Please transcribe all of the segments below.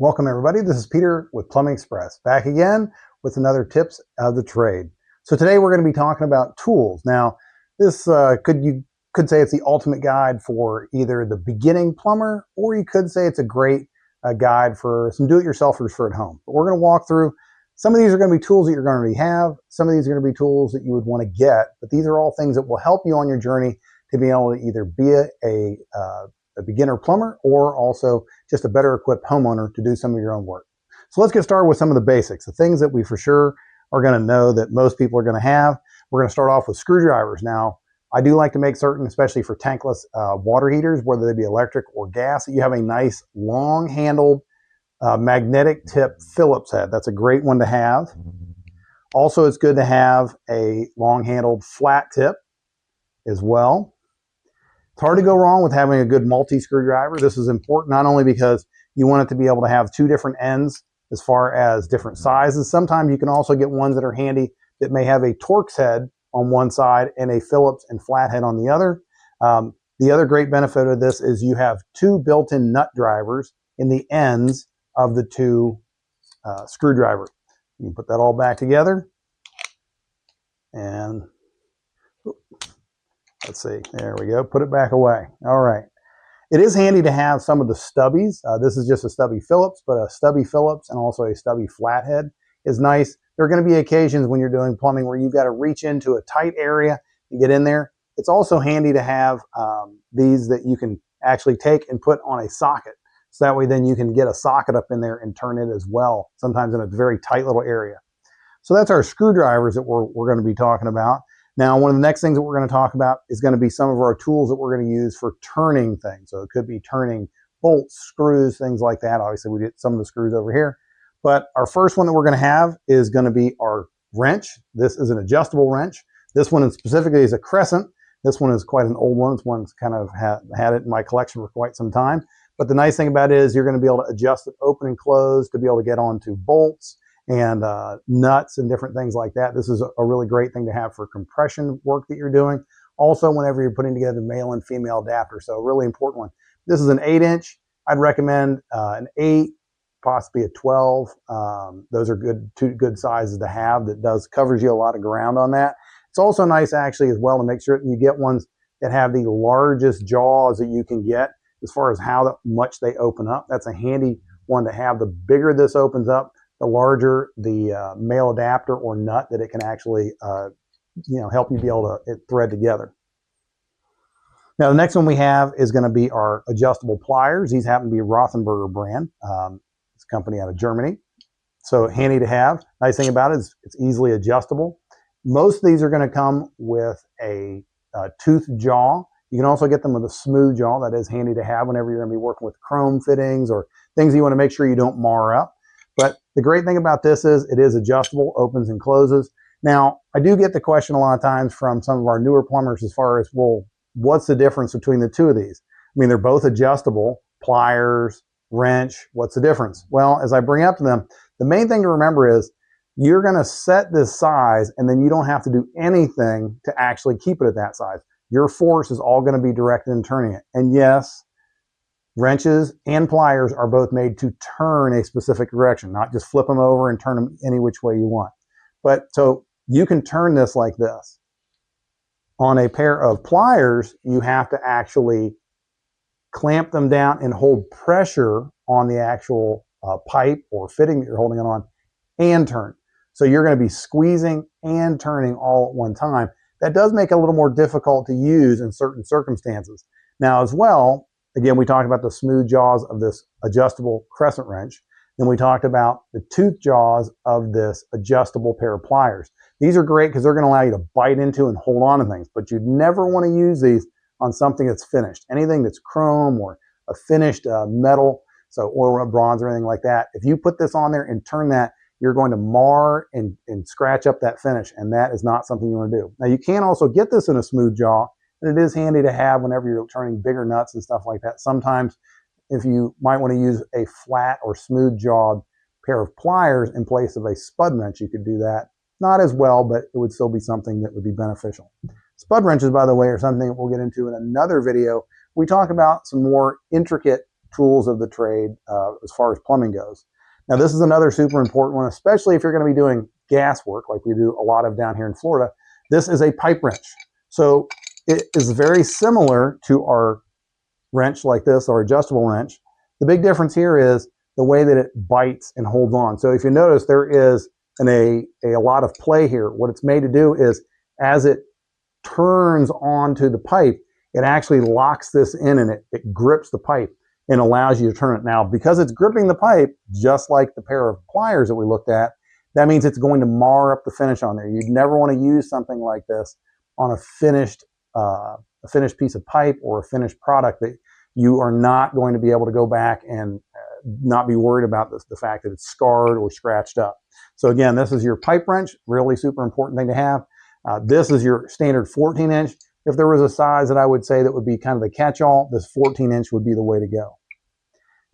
Welcome everybody, this is Peter with Plumbing Express, back again with another tips of the trade. So today we're going to be talking about tools. Now this you could say it's the ultimate guide for either the beginning plumber, or you could say it's a great guide for some do-it-yourselfers for at home. But we're going to walk through, some of these are going to be tools that you're going to already have, some of these are going to be tools that you would want to get, but these are all things that will help you on your journey to be able to either be a beginner plumber or also just a better equipped homeowner to do some of your own work. So let's get started with some of the basics, the things that we for sure are going to know that most people are going to have. We're going to start off with screwdrivers. Now, I do like to make certain, especially for tankless water heaters, whether they be electric or gas, that you have a nice long-handled magnetic tip Phillips head. That's a great one to have. Also, it's good to have a long-handled flat tip as well. It's hard to go wrong with having a good multi-screwdriver. This is important not only because you want it to be able to have two different ends as far as different sizes. Sometimes you can also get ones that are handy that may have a Torx head on one side and a Phillips and flathead on the other. The other great benefit of this is you have two built-in nut drivers in the ends of the two screwdrivers. You can put that all back together and let's see, there we go, put it back away. All right. It is handy to have some of the stubbies. This is just a stubby Phillips, but a stubby Phillips and also a stubby flathead is nice. There are going to be occasions when you're doing plumbing where you've got to reach into a tight area and get in there. It's also handy to have these that you can actually take and put on a socket. So that way then you can get a socket up in there and turn it as well, sometimes in a very tight little area. So that's our screwdrivers that we're going to be talking about. Now, one of the next things that we're going to talk about is going to be some of our tools that we're going to use for turning things. So it could be turning bolts, screws, things like that. Obviously, we get some of the screws over here. But our first one that we're going to have is going to be our wrench. This is an adjustable wrench. This one specifically is a crescent. This one is quite an old one. It's one that's kind of had it in my collection for quite some time. But the nice thing about it is you're going to be able to adjust it open and close to be able to get onto bolts and nuts and different things like that. This is a really great thing to have for compression work that you're doing. Also, whenever you're putting together male and female adapters. So a really important one. This is an 8-inch. I'd recommend an 8, possibly a 12. Those are two good sizes to have. That covers you a lot of ground on that. It's also nice actually as well to make sure that you get ones that have the largest jaws that you can get as far as how much they open up. That's a handy one to have. The bigger this opens up, the larger the male adapter or nut that it can actually help you be able to thread together. Now the next one we have is going to be our adjustable pliers. These happen to be a Rothenberger brand. It's a company out of Germany. So handy to have. Nice thing about it is it's easily adjustable. Most of these are going to come with a tooth jaw. You can also get them with a smooth jaw. That is handy to have whenever you're going to be working with chrome fittings or things you want to make sure you don't mar up. But the great thing about this is it is adjustable, opens and closes. Now, I do get the question a lot of times from some of our newer plumbers as far as, well, what's the difference between the two of these? I mean, they're both adjustable, pliers, wrench, what's the difference? Well, as I bring up to them, the main thing to remember is you're going to set this size and then you don't have to do anything to actually keep it at that size. Your force is all going to be directed in turning it. And yes, wrenches and pliers are both made to turn a specific direction, not just flip them over and turn them any which way you want. But so you can turn this like this. On a pair of pliers, you have to actually clamp them down and hold pressure on the actual pipe or fitting that you're holding it on and turn. So you're going to be squeezing and turning all at one time. That does make it a little more difficult to use in certain circumstances. Now as well, again, we talked about the smooth jaws of this adjustable crescent wrench. Then we talked about the tooth jaws of this adjustable pair of pliers. These are great because they're going to allow you to bite into and hold on to things, but you'd never want to use these on something that's finished. Anything that's chrome or a finished metal, so oil, bronze, or anything like that. If you put this on there and turn that, you're going to mar and scratch up that finish, and that is not something you want to do. Now, you can also get this in a smooth jaw, and it is handy to have whenever you're turning bigger nuts and stuff like that. Sometimes if you might want to use a flat or smooth jawed pair of pliers in place of a spud wrench, you could do that. Not as well, but it would still be something that would be beneficial. Spud wrenches, by the way, are something that we'll get into in another video. We talk about some more intricate tools of the trade as far as plumbing goes. Now, this is another super important one, especially if you're going to be doing gas work like we do a lot of down here in Florida. This is a pipe wrench. So it is very similar to our wrench like this, or adjustable wrench. The big difference here is the way that it bites and holds on. So if you notice, there is a lot of play here. What it's made to do is, as it turns onto the pipe, it actually locks this in, and it grips the pipe and allows you to turn it. Now, because it's gripping the pipe, just like the pair of pliers that we looked at, that means it's going to mar up the finish on there. You'd never want to use something like this on a finished piece of pipe or a finished product that you are not going to be able to go back and not be worried about the fact that it's scarred or scratched up. So again, this is your pipe wrench, really super important thing to have. This is your standard 14-inch. If there was a size that I would say that would be kind of the catch-all, this 14-inch would be the way to go.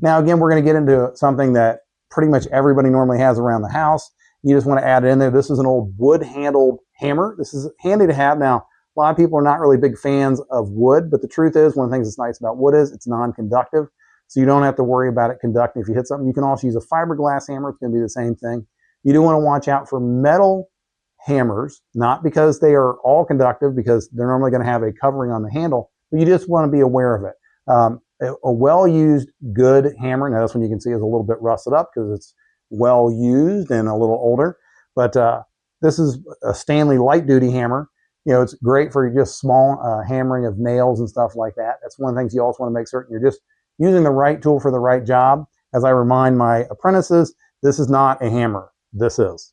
Now, again, we're going to get into something that pretty much everybody normally has around the house. You just want to add it in there. This is an old wood-handled hammer. This is handy to have. Now, a lot of people are not really big fans of wood, but the truth is, one of the things that's nice about wood is it's non-conductive, so you don't have to worry about it conducting. If you hit something, you can also use a fiberglass hammer. It's going to be the same thing. You do want to watch out for metal hammers, not because they are all conductive, because they're normally going to have a covering on the handle, but you just want to be aware of it. A well-used, good hammer, now this one you can see is a little bit rusted up because it's well-used and a little older, but this is a Stanley light-duty hammer. You know, it's great for just small hammering of nails and stuff like that. That's one of the things you also want to make certain you're just using the right tool for the right job. As I remind my apprentices, this is not a hammer. This is.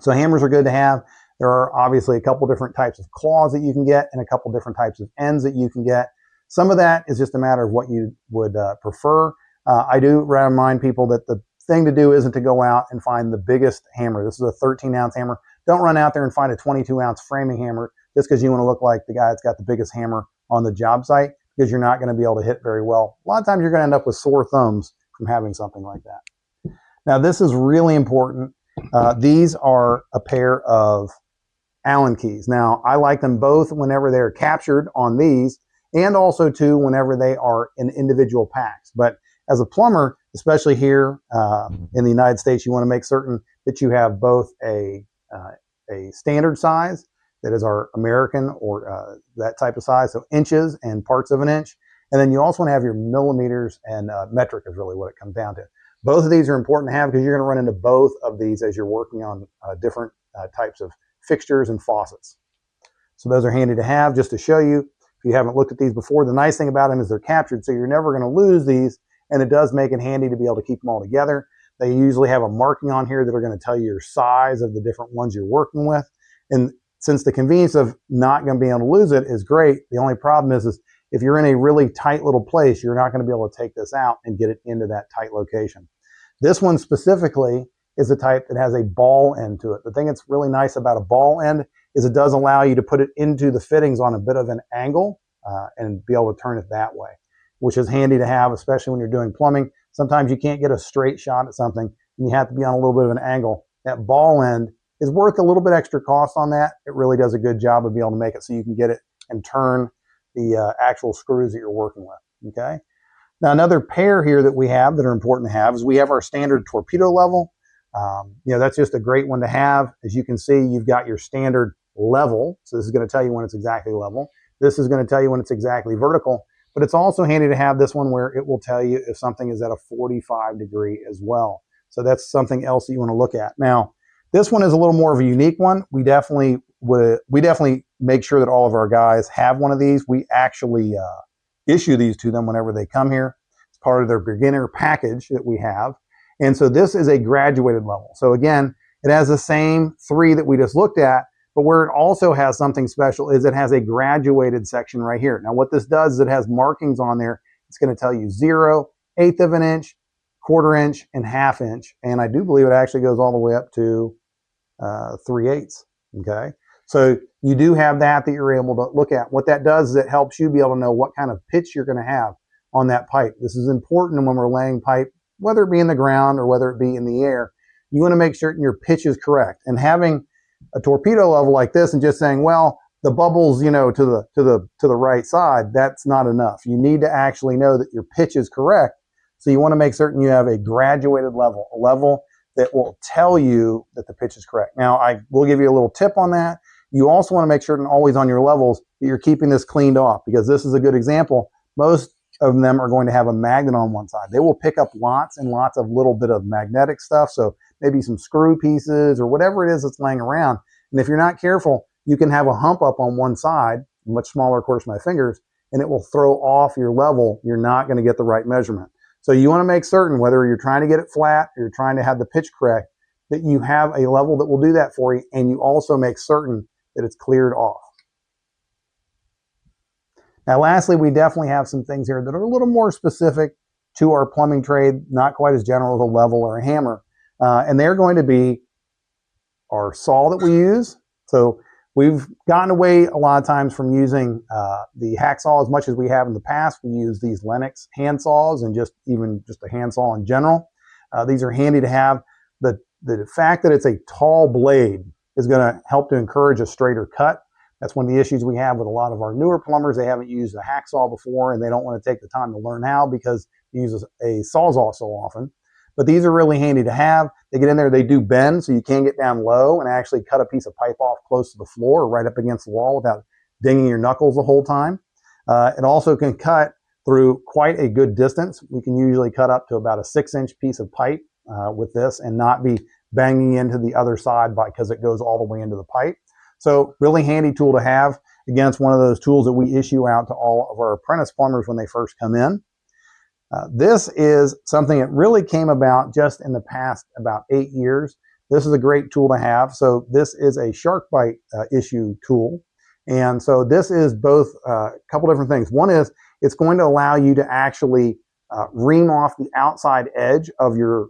So hammers are good to have. There are obviously a couple different types of claws that you can get and a couple different types of ends that you can get. Some of that is just a matter of what you would prefer. I do remind people that the thing to do isn't to go out and find the biggest hammer. This is a 13-ounce hammer. Don't run out there and find a 22-ounce framing hammer just because you want to look like the guy that's got the biggest hammer on the job site, because you're not going to be able to hit very well. A lot of times you're going to end up with sore thumbs from having something like that. Now, this is really important. These are a pair of Allen keys. Now, I like them both whenever they're captured on these, and also too whenever they are in individual packs. But as a plumber, especially here in the United States, you want to make certain that you have both a standard size, that is our American or that type of size, so inches and parts of an inch. And then you also want to have your millimeters and metric is really what it comes down to. Both of these are important to have because you're going to run into both of these as you're working on different types of fixtures and faucets. So those are handy to have just to show you. If you haven't looked at these before, the nice thing about them is they're captured, so you're never going to lose these, and it does make it handy to be able to keep them all together. They usually have a marking on here that are going to tell you your size of the different ones you're working with. And since the convenience of not going to be able to lose it is great, the only problem is if you're in a really tight little place, you're not going to be able to take this out and get it into that tight location. This one specifically is the type that has a ball end to it. The thing that's really nice about a ball end is it does allow you to put it into the fittings on a bit of an angle and be able to turn it that way, which is handy to have, especially when you're doing plumbing. Sometimes you can't get a straight shot at something and you have to be on a little bit of an angle. That ball end is worth a little bit extra cost on that. It really does a good job of being able to make it so you can get it and turn the actual screws that you're working with, okay? Now, another pair here that we have that are important to have is we have our standard torpedo level. That's just a great one to have. As you can see, you've got your standard level. So this is going to tell you when it's exactly level. This is going to tell you when it's exactly vertical. But it's also handy to have this one where it will tell you if something is at a 45 degree as well. So that's something else that you want to look at. Now, this one is a little more of a unique one. We definitely make sure that all of our guys have one of these. We actually issue these to them whenever they come here. It's part of their beginner package that we have. And so this is a graduated level. So again, it has the same three that we just looked at, but where it also has something special is it has a graduated section right here. Now what this does is it has markings on there. It's going to tell you 0, 1/8 of an inch, 1/4 inch, and 1/2 inch. And I do believe it actually goes all the way up to 3/8. Okay. So you do have that you're able to look at. What that does is it helps you be able to know what kind of pitch you're going to have on that pipe. This is important when we're laying pipe, whether it be in the ground or whether it be in the air. You want to make certain your pitch is correct. And having a torpedo level like this and just saying, well, the bubbles, you know, to the right side, that's not enough. You need to actually know that your pitch is correct. So you want to make certain you have a graduated level, a level that will tell you that the pitch is correct. Now, I will give you a little tip on that. You also want to make certain always on your levels that you're keeping this cleaned off, because this is a good example. Most of them are going to have a magnet on one side. They will pick up lots and lots of little bit of magnetic stuff. So maybe some screw pieces or whatever it is that's laying around. And if you're not careful, you can have a hump up on one side, much smaller, of course, my fingers, and it will throw off your level. You're not going to get the right measurement. So you want to make certain, whether you're trying to get it flat or you're trying to have the pitch correct, that you have a level that will do that for you, and you also make certain that it's cleared off. Now, lastly, we definitely have some things here that are a little more specific to our plumbing trade, not quite as general as a level or a hammer. And they're going to be our saw that we use. So we've gotten away a lot of times from using the hacksaw as much as we have in the past. We use these Lennox hand saws and just a hand saw in general. These are handy to have. The fact that it's a tall blade is going to help to encourage a straighter cut. That's one of the issues we have with a lot of our newer plumbers. They haven't used a hacksaw before, and they don't want to take the time to learn how because they use a sawzall so often. But these are really handy to have. They get in there, they do bend, so you can get down low and actually cut a piece of pipe off close to the floor or right up against the wall without dinging your knuckles the whole time. It also can cut through quite a good distance. We can usually cut up to about a 6-inch piece of pipe with this and not be banging into the other side because it goes all the way into the pipe. So really handy tool to have. Again, it's one of those tools that we issue out to all of our apprentice plumbers when they first come in. This is something that really came about just in the past about 8 years. This is a great tool to have. So this is a shark bite issue tool. And so this is both a couple different things. One is it's going to allow you to actually ream off the outside edge of your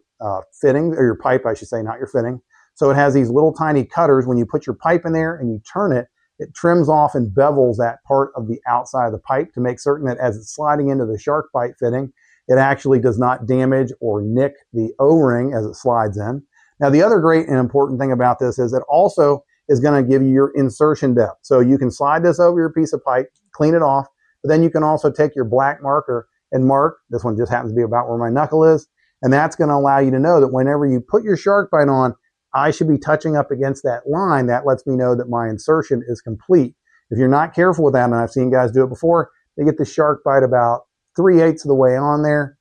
fitting, or your pipe, I should say, not your fitting. So it has these little tiny cutters. When you put your pipe in there and you turn it, it trims off and bevels that part of the outside of the pipe to make certain that as it's sliding into the shark bite fitting, it actually does not damage or nick the O-ring as it slides in. Now, the other great and important thing about this is it also is going to give you your insertion depth. So you can slide this over your piece of pipe, clean it off, but then you can also take your black marker and mark. This one just happens to be about where my knuckle is. And that's going to allow you to know that whenever you put your shark bite on, I should be touching up against that line. That lets me know that my insertion is complete. If you're not careful with that, and I've seen guys do it before, they get the shark bite about 3/8 of the way on there.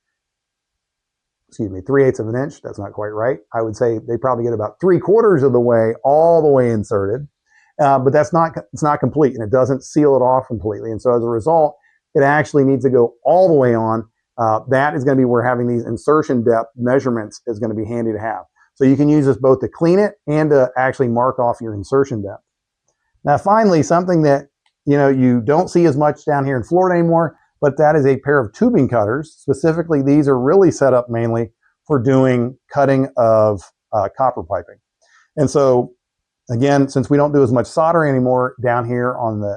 Excuse me, 3/8 of an inch. That's not quite right. I would say they probably get about 3/4 of the way, all the way inserted. But it's not complete, and it doesn't seal it off completely. And so as a result, it actually needs to go all the way on. That is going to be where having these insertion depth measurements is going to be handy to have. So you can use this both to clean it and to actually mark off your insertion depth. Now, finally, something that you don't see as much down here in Florida anymore, but that is a pair of tubing cutters. Specifically, these are really set up mainly for doing cutting of copper piping. And so, again, since we don't do as much soldering anymore down here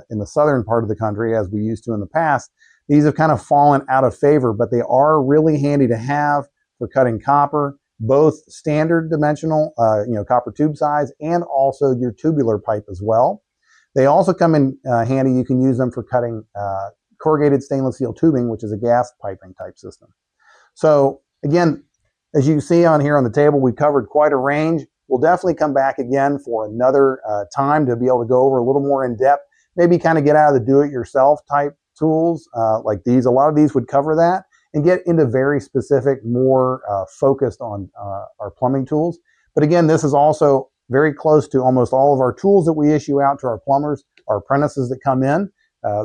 in the southern part of the country as we used to in the past, these have kind of fallen out of favor, but they are really handy to have for cutting copper, both standard dimensional, copper tube size, and also your tubular pipe as well. They also come in handy. You can use them for cutting corrugated stainless steel tubing, which is a gas piping type system. So again, as you see on here on the table, we covered quite a range. We'll definitely come back again for another time to be able to go over a little more in depth, maybe kind of get out of the do-it-yourself type tools like these. A lot of these would cover that, and get into very specific, more focused on our plumbing tools. But again, this is also very close to almost all of our tools that we issue out to our plumbers, our apprentices that come in.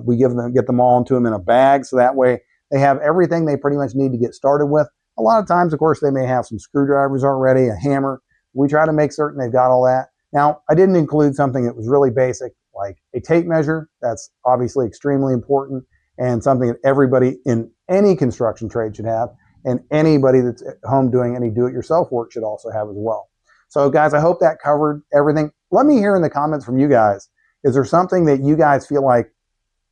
We get them all into them in a bag, so that way they have everything they pretty much need to get started with. A lot of times, of course, they may have some screwdrivers already, a hammer. We try to make certain they've got all that. Now, I didn't include something that was really basic, like a tape measure. That's obviously extremely important and something that everybody in any construction trade should have, and anybody that's at home doing any do-it-yourself work should also have as well. So guys, I hope that covered everything. Let me hear in the comments from you guys, is there something that you guys feel like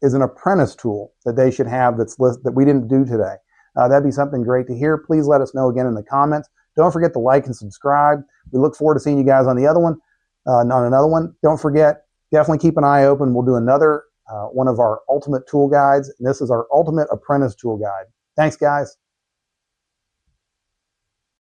is an apprentice tool that they should have that we didn't do today? That'd be something great to hear. Please let us know again in the comments. Don't forget to like and subscribe. We look forward to seeing you guys on the other one, on another one. Don't forget, definitely keep an eye open. We'll do another one of our ultimate tool guides. And this is our ultimate apprentice tool guide. Thanks, guys.